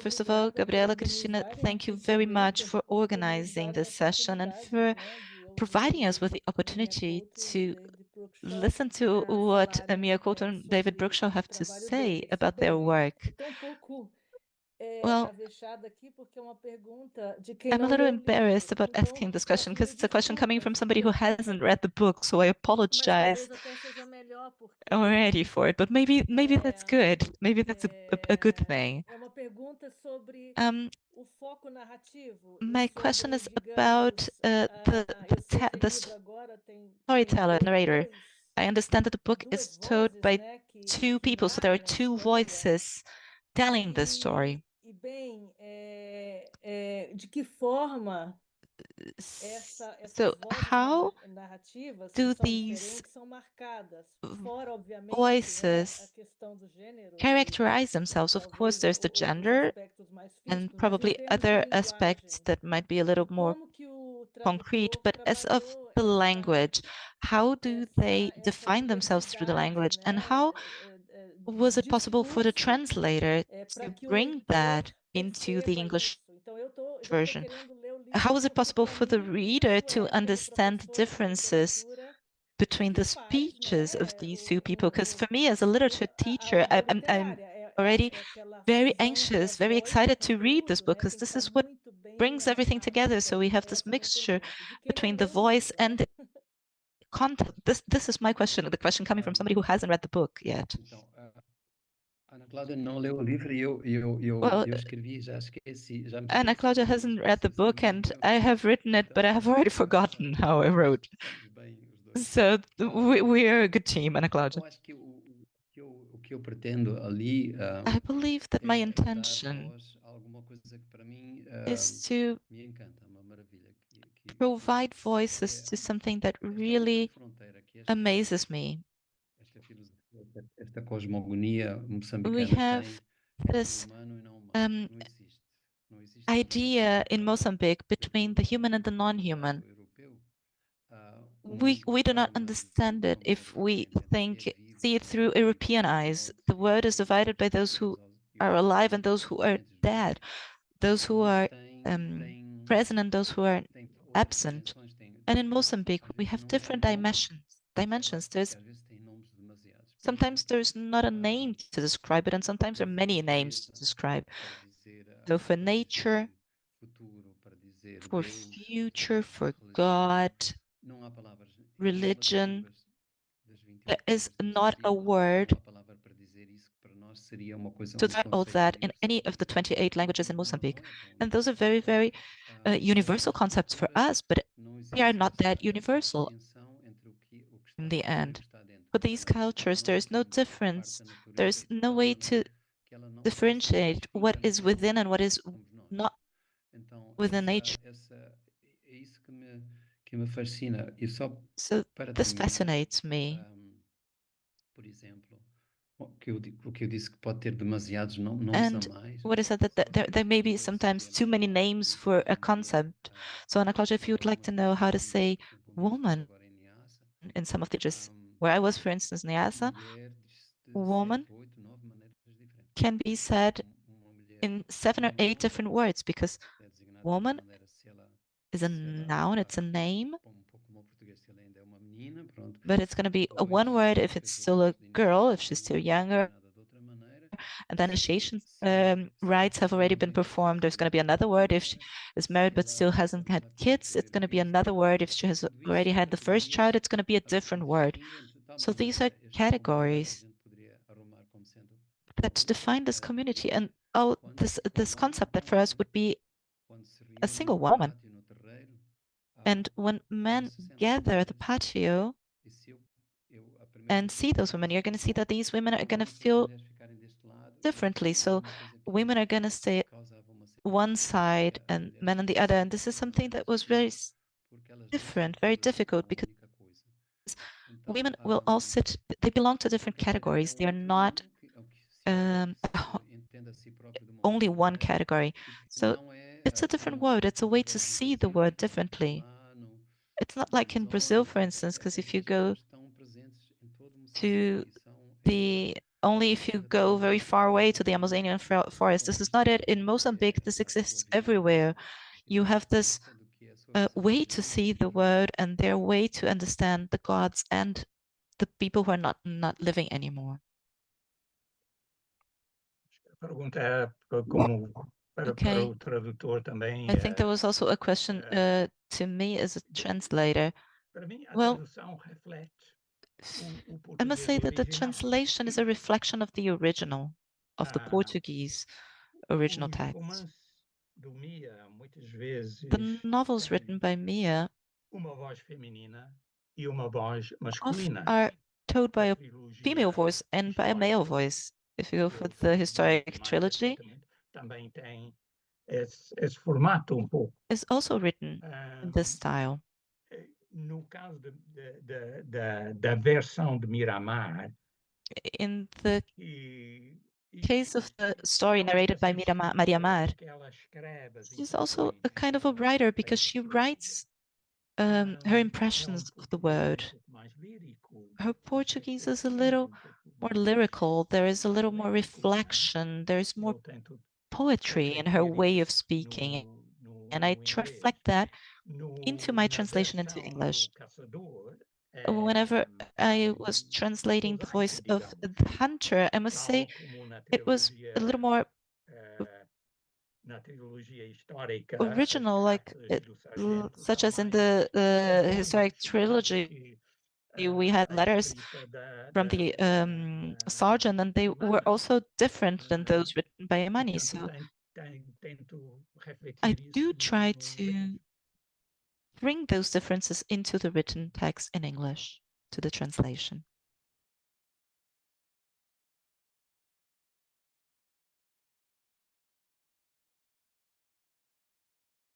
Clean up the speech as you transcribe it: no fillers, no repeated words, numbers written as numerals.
First of all, Gabriela, Cristina, thank you very much for organizing this session and for providing us with the opportunity to listen to what Mia Couto and David Brookshaw have to say about their work. Well, I'm a little embarrassed about asking this question because it's a question coming from somebody who hasn't read the book, so I apologize already for it. But maybe that's good. Maybe that's a good thing. My question is about the storyteller, narrator. I understand that the book is told by two people, so there are two voices telling the story. So how do these voices characterize themselves? Of course, there's the gender and probably other aspects that might be a little more concrete, but as of the language, how do they define themselves through the language? And how was it possible for the translator to bring that into the English version? How was it possible for the reader to understand the differences between the speeches of these two people? Because for me, as a literature teacher, I'm already very anxious, very excited to read this book, because this is what brings everything together. So we have this mixture between the voice and the content. This is my question, the question coming from somebody who hasn't read the book yet. Ana Cláudia não leu o livro e eu escrevi, já esqueci. Ana Cláudia hasn't read the book, and I have written it, but I have already forgotten how I wrote. So we are a good team, Ana Cláudia. I believe that my intention is to provide voices to something that really amazes me. We have this idea in Mozambique between the human and the non-human. We do not understand it if we see it through European eyes. The world is divided by those who are alive and those who are dead, those who are present and those who are absent. And in Mozambique, we have different dimensions. Sometimes there's not a name to describe it, and sometimes there are many names to describe. So for nature, for future, for God, religion, there is not a word to describe all that in any of the 28 languages in Mozambique. And those are very, very universal concepts for us, but they are not that universal in the end. For these cultures, there is no difference. There's no way to differentiate what is within and what is not within nature. So this fascinates me. And what is that there may be sometimes too many names for a concept. So Ana Cláudia, if you would like to know how to say woman in some of the languages, where I was, for instance, Nyasa, woman can be said in 7 or 8 different words, because woman is a noun, it's a name, but it's going to be a one word if it's still a girl, if she's still younger, and then initiation rites have already been performed. There's going to be another word if she is married but still hasn't had kids. It's going to be another word if she has already had the first child. It's going to be a different word. So these are categories that define this community, and this concept that for us would be a single woman. And when men gather at the patio and see those women, you're going to see that these women are going to feel differently. So women are going to stay one side and men on the other. And this is something that was very different, very difficult, because women will all sit, they belong to different categories. They are not only one category. So it's a different word. It's a way to see the word differently. It's not like in Brazil, for instance, because if you go to the only if you go very far away to the Amazonian forest. This is not it in Mozambique. This exists everywhere. You have this way to see the world and their way to understand the gods and the people who are not living anymore. A pergunta era como para Okay. o tradutor também. I think there was also a question to me as a translator. Para mim, a Well, tradução reflete o I must say that the original. translation is a reflection of the original, of the Portuguese original text. Do Mia, muitas vezes, The novels written by Mia uma voz feminina e uma voz masculina. are told by a female voice and by a male voice. If you go for the historic trilogy, também tem esse formato pouco. Is also written in this style. No caso da versão de Miramar, in the case of the story narrated by Maria Mar, she's also a kind of a writer because she writes her impressions of the world. Her Portuguese is a little more lyrical. There is a little more reflection. There is more poetry in her way of speaking. And I try to reflect that into my translation into English. Whenever I was translating the voice of the hunter, I must say it was a little more original, like such as in the historic trilogy. We had letters from the sergeant, and they were also different than those written by Imani. So I do try to bring those differences into the written text in English, to the translation.